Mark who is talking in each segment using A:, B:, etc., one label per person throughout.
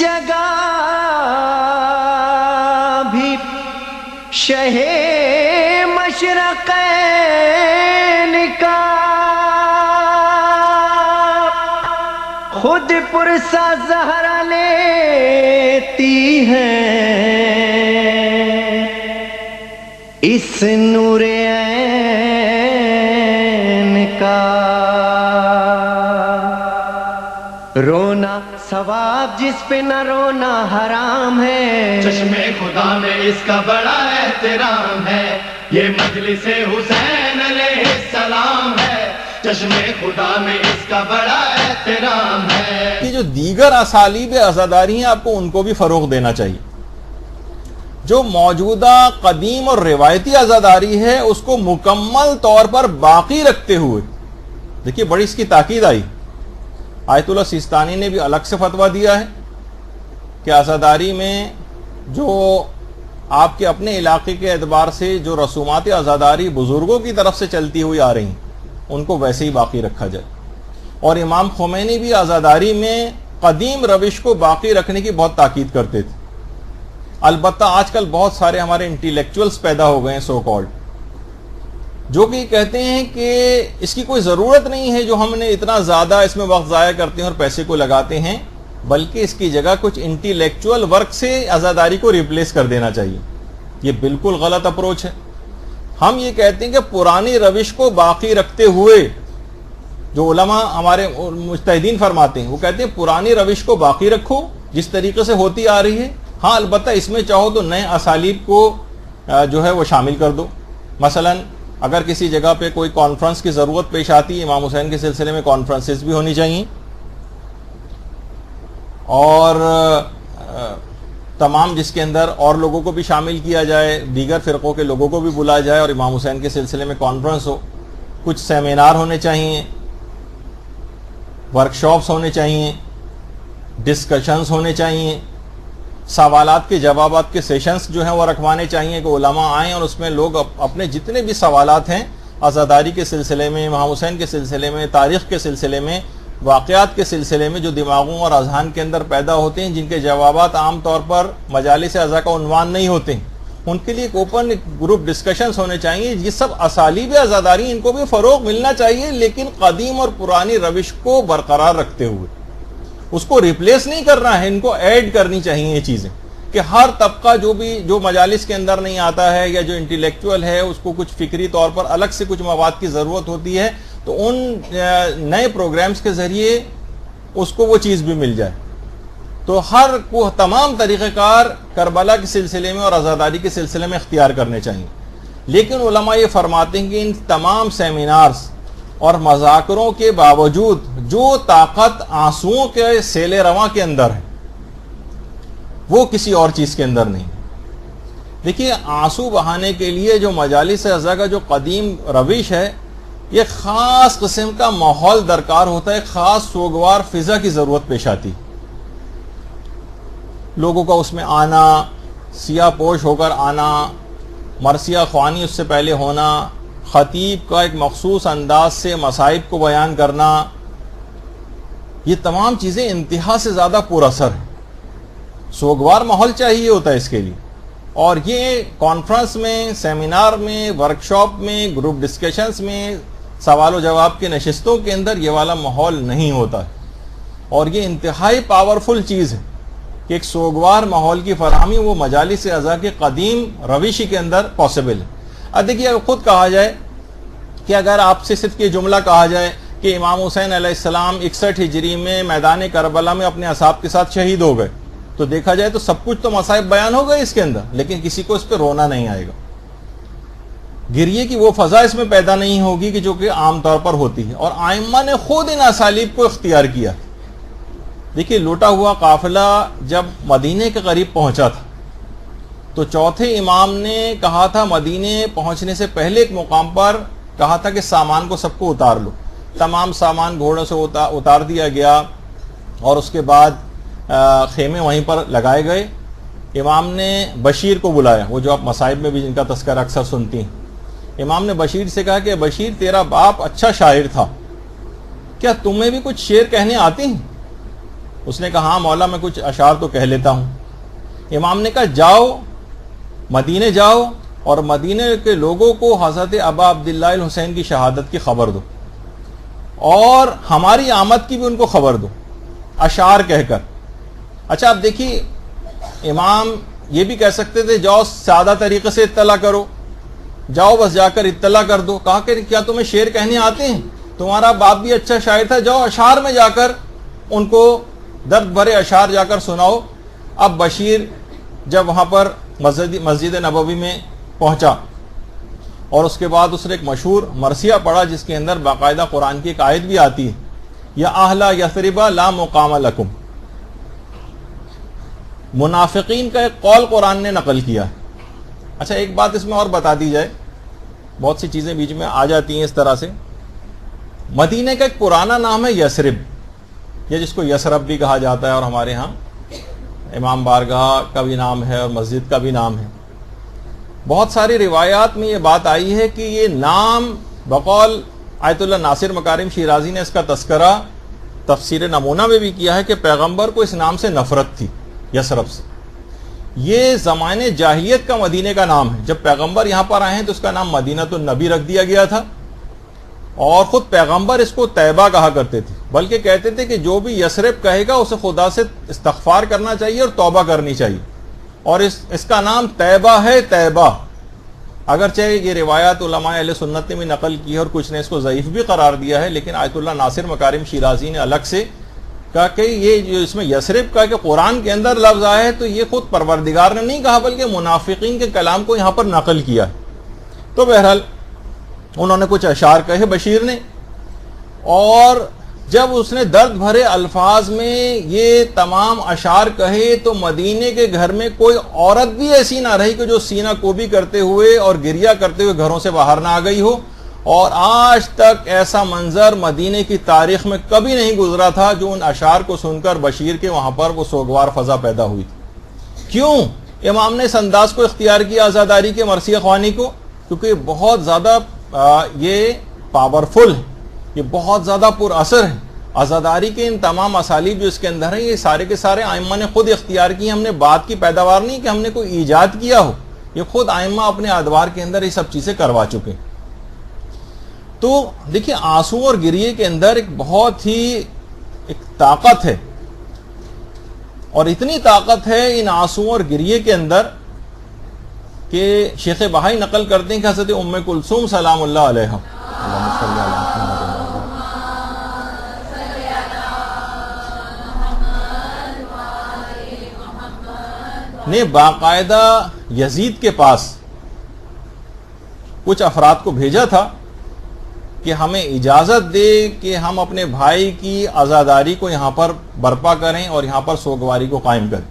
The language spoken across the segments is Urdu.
A: جگہ بھی شہ مشرقین کا خود پرسا زہرا لیتی ہے اس نور عین کا. رونا ثواب جس پہ نہ رونا حرام ہے،
B: چشم خدا میں اس کا بڑا احترام ہے. یہ مجلس حسین علیہ السلام ہے، چشم خدا میں اس کا بڑا احترام ہے.
C: یہ جو دیگر اسالیب عزاداری ہیں آپ کو ان کو بھی فروغ دینا چاہیے. جو موجودہ قدیم اور روایتی عزاداری ہے اس کو مکمل طور پر باقی رکھتے ہوئے، دیکھیے بڑی اس کی تاکید آئی. آیت اللہ سیستانی نے بھی الگ سے فتویٰ دیا ہے کہ عزاداری میں جو آپ کے اپنے علاقے کے اعتبار سے جو رسومات عزاداری بزرگوں کی طرف سے چلتی ہوئی آ رہی ہیں ان کو ویسے ہی باقی رکھا جائے. اور امام خمینی بھی عزاداری میں قدیم روش کو باقی رکھنے کی بہت تاکید کرتے تھے. البتہ آج کل بہت سارے ہمارے انٹیلیکچوئلز پیدا ہو گئے ہیں سو کالڈ، جو کہ کہتے ہیں کہ اس کی کوئی ضرورت نہیں ہے جو ہم نے اتنا زیادہ اس میں وقت ضائع کرتے ہیں اور پیسے کو لگاتے ہیں، بلکہ اس کی جگہ کچھ انٹیلیکچوئل ورک سے عزاداری کو ریپلیس کر دینا چاہیے. یہ بالکل غلط اپروچ ہے. ہم یہ کہتے ہیں کہ پرانی روش کو باقی رکھتے ہوئے، جو علماء ہمارے مجتہدین فرماتے ہیں وہ کہتے ہیں پرانی روش کو باقی رکھو جس طریقے سے ہوتی آ رہی ہے. ہاں البتہ اس میں چاہو تو نئے اسالیب کو جو ہے وہ شامل کر دو. مثلا اگر کسی جگہ پہ کوئی کانفرنس کی ضرورت پیش آتی ہے، امام حسین کے سلسلے میں کانفرنسز بھی ہونی چاہیے، اور تمام جس کے اندر اور لوگوں کو بھی شامل کیا جائے، دیگر فرقوں کے لوگوں کو بھی بلایا جائے اور امام حسین کے سلسلے میں کانفرنس ہو. کچھ سیمینار ہونے چاہیے، ورکشاپس ہونے چاہیے، ڈسکشنز ہونے چاہیے، سوالات کے جوابات کے سیشنز جو ہیں وہ رکھوانے چاہیے کہ علماء آئیں اور اس میں لوگ اپنے جتنے بھی سوالات ہیں عزاداری کے سلسلے میں، امام حسین کے سلسلے میں، تاریخ کے سلسلے میں، واقعات کے سلسلے میں جو دماغوں اور اذہان کے اندر پیدا ہوتے ہیں، جن کے جوابات عام طور پر مجالس عزا کا عنوان نہیں ہوتے ہیں، ان کے لیے ایک اوپن گروپ ڈسکشنز ہونے چاہیے. یہ سب اسالیب عزاداری ان کو بھی فروغ ملنا چاہیے، لیکن قدیم اور پرانی روش کو برقرار رکھتے ہوئے. اس کو ریپلیس نہیں کرنا ہے، ان کو ایڈ کرنی چاہیے یہ چیزیں، کہ ہر طبقہ جو مجالس کے اندر نہیں آتا ہے یا جو انٹیلیکچوئل ہے اس کو کچھ فکری طور پر الگ سے کچھ مواد کی ضرورت ہوتی ہے تو ان نئے پروگرامز کے ذریعے اس کو وہ چیز بھی مل جائے. تو تمام طریقہ کار کربلا کے سلسلے میں اور عزاداری کے سلسلے میں اختیار کرنے چاہیے. لیکن علماء یہ فرماتے ہیں کہ ان تمام سیمینارز اور مذاکروں کے باوجود جو طاقت آنسوؤں کے سیل رواں کے اندر ہے وہ کسی اور چیز کے اندر نہیں. دیکھیے آنسو بہانے کے لیے جو مجالس عزا کا جو قدیم روش ہے، یہ خاص قسم کا ماحول درکار ہوتا ہے، خاص سوگوار فضا کی ضرورت پیش آتی. لوگوں کا اس میں آنا، سیاہ پوش ہو کر آنا، مرثیہ خوانی اس سے پہلے ہونا، خطیب کا ایک مخصوص انداز سے مصائب کو بیان کرنا، یہ تمام چیزیں انتہا سے زیادہ پر اثر ہیں. سوگوار ماحول چاہیے ہوتا ہے اس کے لیے، اور یہ کانفرنس میں، سیمینار میں، ورکشاپ میں، گروپ ڈسکشنز میں، سوال و جواب کے نشستوں کے اندر یہ والا ماحول نہیں ہوتا ہے. اور یہ انتہائی پاورفل چیز ہے کہ ایک سوگوار ماحول کی فراہمی وہ مجالس عزا کے قدیم روشی کے اندر پاسبل ہے. اب دیکھیے اگر خود کہا جائے کہ اگر آپ سے صرف یہ جملہ کہا جائے کہ امام حسین علیہ السلام 61 ہجری میں میدان کربلا میں اپنے اصحاب کے ساتھ شہید ہو گئے، تو دیکھا جائے تو سب کچھ تو مصائب بیان ہو گئے اس کے اندر، لیکن کسی کو اس پہ رونا نہیں آئے گا. گریے کی وہ فضا اس میں پیدا نہیں ہوگی کہ جو کہ عام طور پر ہوتی ہے. اور ائمہ نے خود ان اسالیب کو اختیار کیا. دیکھیے لوٹا ہوا قافلہ جب مدینے کے قریب پہنچا تھا تو چوتھے امام نے کہا تھا، مدینے پہنچنے سے پہلے ایک مقام پر کہا تھا کہ سامان کو سب کو اتار لو. تمام سامان گھوڑوں سے اتار دیا گیا اور اس کے بعد خیمے وہیں پر لگائے گئے. امام نے بشیر کو بلایا، وہ جو آپ مصائب میں بھی جن کا تذکرہ اکثر سنتی ہیں. امام نے بشیر سے کہا کہ بشیر تیرا باپ اچھا شاعر تھا، کیا تمہیں بھی کچھ شعر کہنے آتے ہیں؟ اس نے کہا ہاں مولا میں کچھ اشعار تو کہہ لیتا ہوں. امام نے کہا جاؤ مدینے جاؤ اور مدینے کے لوگوں کو حضرت ابا عبداللہ الحسین کی شہادت کی خبر دو اور ہماری آمد کی بھی ان کو خبر دو اشعار کہہ کر. اچھا اب دیکھیے امام یہ بھی کہہ سکتے تھے جاؤ سادہ طریقے سے اطلاع کرو, جاؤ بس جا کر اطلاع کر دو. کہا کہ کیا تمہیں شعر کہنے آتے ہیں؟ تمہارا باپ بھی اچھا شاعر تھا, جاؤ اشعار میں جا کر ان کو درد بھرے اشعار جا کر سناؤ. اب بشیر جب وہاں پر مسجد نبوی میں پہنچا اور اس کے بعد اس نے ایک مشہور مرثیہ پڑھا جس کے اندر باقاعدہ قرآن کی ایک آیت بھی آتی ہے, یا اہل یثرب لا مقام لکم. منافقین کا ایک قول قرآن نے نقل کیا ہے. اچھا ایک بات اس میں اور بتا دی جائے, بہت سی چیزیں بیچ میں آ جاتی ہیں اس طرح سے. مدینے کا ایک پرانا نام ہے یثرب, یا جس کو یثرب بھی کہا جاتا ہے, اور ہمارے ہاں امام بارگاہ کا بھی نام ہے اور مسجد کا بھی نام ہے. بہت ساری روایات میں یہ بات آئی ہے کہ یہ نام بقول آیت اللہ ناصر مکارم شیرازی نے اس کا تذکرہ تفسیر نمونہ میں بھی کیا ہے کہ پیغمبر کو اس نام سے نفرت تھی, یثرب سے. یہ زمانے جاہلیت کا مدینے کا نام ہے. جب پیغمبر یہاں پر آئے ہیں تو اس کا نام مدینۃ النبی رکھ دیا گیا تھا, اور خود پیغمبر اس کو طیبہ کہا کرتے تھے, بلکہ کہتے تھے کہ جو بھی یثرب کہے گا اسے خدا سے استغفار کرنا چاہیے اور توبہ کرنی چاہیے, اور اس کا نام طیبہ ہے, طیبہ. اگرچہ یہ روایات علماء اہل سنت نے بھی نقل کی ہے اور کچھ نے اس کو ضعیف بھی قرار دیا ہے, لیکن آیت اللہ ناصر مکارم شیرازی نے الگ سے کہا کہ یہ جو اس میں یثرب کا کہ قرآن کے اندر لفظ آیا ہے تو یہ خود پروردگار نے نہیں کہا بلکہ منافقین کے کلام کو یہاں پر نقل کیا ہے. تو بہرحال انہوں نے کچھ اشعار کہے بشیر نے, اور جب اس نے درد بھرے الفاظ میں یہ تمام اشعار کہے تو مدینے کے گھر میں کوئی عورت بھی ایسی نہ رہی کہ جو سینہ کوبی کرتے ہوئے اور گریہ کرتے ہوئے گھروں سے باہر نہ آ گئی ہو. اور آج تک ایسا منظر مدینے کی تاریخ میں کبھی نہیں گزرا تھا جو ان اشعار کو سن کر بشیر کے وہاں پر وہ سوگوار فضا پیدا ہوئی تھی. کیوں امام نے اس انداز کو اختیار کیا عزاداری کے مرثیہ خوانی کو؟ کیونکہ بہت زیادہ یہ پاورفل ہے, یہ بہت زیادہ پر اثر ہے. عزاداری کے ان تمام اسالیب جو اس کے اندر ہیں یہ سارے کے سارے ائمہ نے خود اختیار کی. ہم نے بات کی پیداوار نہیں کہ ہم نے کوئی ایجاد کیا ہو, یہ خود ائمہ اپنے ادوار کے اندر یہ سب چیزیں کروا چکے. تو دیکھیے آنسو اور گریے کے اندر ایک بہت ہی ایک طاقت ہے, اور اتنی طاقت ہے ان آنسو اور گریے کے اندر کہ شیخ بہائی نقل کرتے ہیں کہ حضرت ام کلثوم سلام اللہ علیہا نے باقاعدہ یزید کے پاس کچھ افراد کو بھیجا تھا کہ ہمیں اجازت دے کہ ہم اپنے بھائی کی عزاداری کو یہاں پر برپا کریں اور یہاں پر سوگواری کو قائم کریں.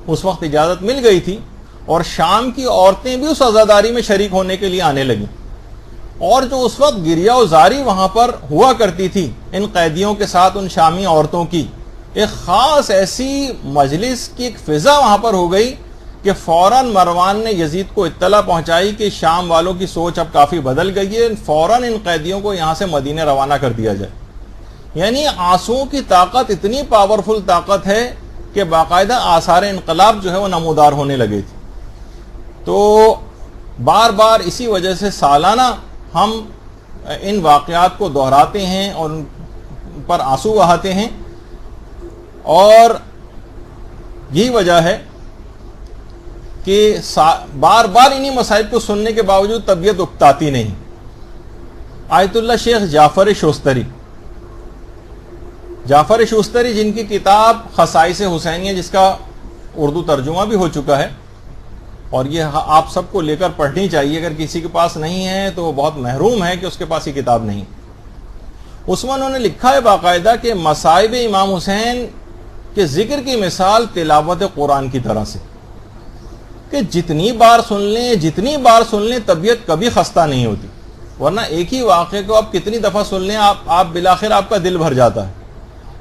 C: اس وقت اجازت مل گئی تھی اور شام کی عورتیں بھی اس عزاداری میں شریک ہونے کے لیے آنے لگیں, اور جو اس وقت گریہ و زاری وہاں پر ہوا کرتی تھی ان قیدیوں کے ساتھ ان شامی عورتوں کی, ایک خاص ایسی مجلس کی ایک فضا وہاں پر ہو گئی کہ فوراً مروان نے یزید کو اطلاع پہنچائی کہ شام والوں کی سوچ اب کافی بدل گئی ہے, فوراً ان قیدیوں کو یہاں سے مدینے روانہ کر دیا جائے. یعنی آنسوؤں کی طاقت اتنی پاورفل طاقت ہے کہ باقاعدہ آثار انقلاب جو ہے وہ نمودار ہونے لگے تھے. تو بار بار اسی وجہ سے سالانہ ہم ان واقعات کو دہراتے ہیں اور ان پر آنسو بہاتے ہیں, اور یہی وجہ ہے کہ بار بار انہی مسائل کو سننے کے باوجود طبیعت اکتاتی نہیں. آیت اللہ شیخ جعفر شوستری جن کی کتاب خصائص حسینیہ جس کا اردو ترجمہ بھی ہو چکا ہے, اور یہ آپ سب کو لے کر پڑھنی چاہیے, اگر کسی کے پاس نہیں ہے تو وہ بہت محروم ہے کہ اس کے پاس یہ کتاب نہیں. اس میں انہوں نے لکھا ہے باقاعدہ کہ مصائب امام حسین کے ذکر کی مثال تلاوت قرآن کی طرح سے, کہ جتنی بار سن لیں طبیعت کبھی خستہ نہیں ہوتی. ورنہ ایک ہی واقعے کو آپ کتنی دفعہ سن لیں آپ بالآخر آپ کا دل بھر جاتا ہے,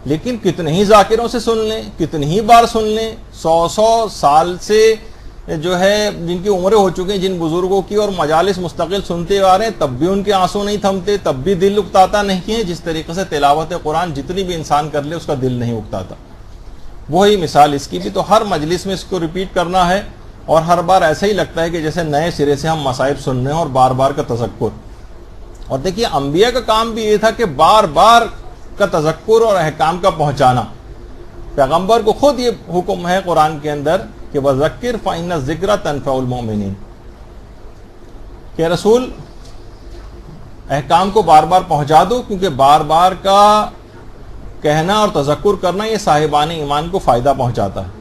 C: لیکن کتنے ہی ذاکروں سے سن لیں, کتنی ہی بار سن لیں, 100 سال سے جو ہے جن کی عمریں ہو چکی ہیں جن بزرگوں کی, اور مجالس مستقل سنتے آ رہے ہیں, تب بھی ان کے آنسو نہیں تھمتے, تب بھی دل اکتاتا نہیں ہے. جس طریقے سے تلاوت قرآن جتنی بھی انسان کر لے اس کا دل نہیں اکتاتا. وہی مثال اس کی بھی، تو ہر مجلس میں اس کو ریپیٹ کرنا ہے، اور ہر بار ایسا ہی لگتا ہے کہ جیسے نئے سرے سے ہم مصائب سن رہے ہیں، اور بار بار کا تذکر. اور دیکھیے انبیاء کا کام بھی یہ تھا کہ بار بار کا تذکر اور احکام کا پہنچانا. پیغمبر کو خود یہ حکم ہے قرآن کے اندر کہ وَذَكِّرْ فَإِنَّ الذِّكْرَ تَنفَعُ الْمُؤْمِنِينَ، کہ رسول احکام کو بار بار پہنچا دو، کیونکہ بار بار کا کہنا اور تذکر کرنا یہ صاحبان ایمان کو فائدہ پہنچاتا ہے.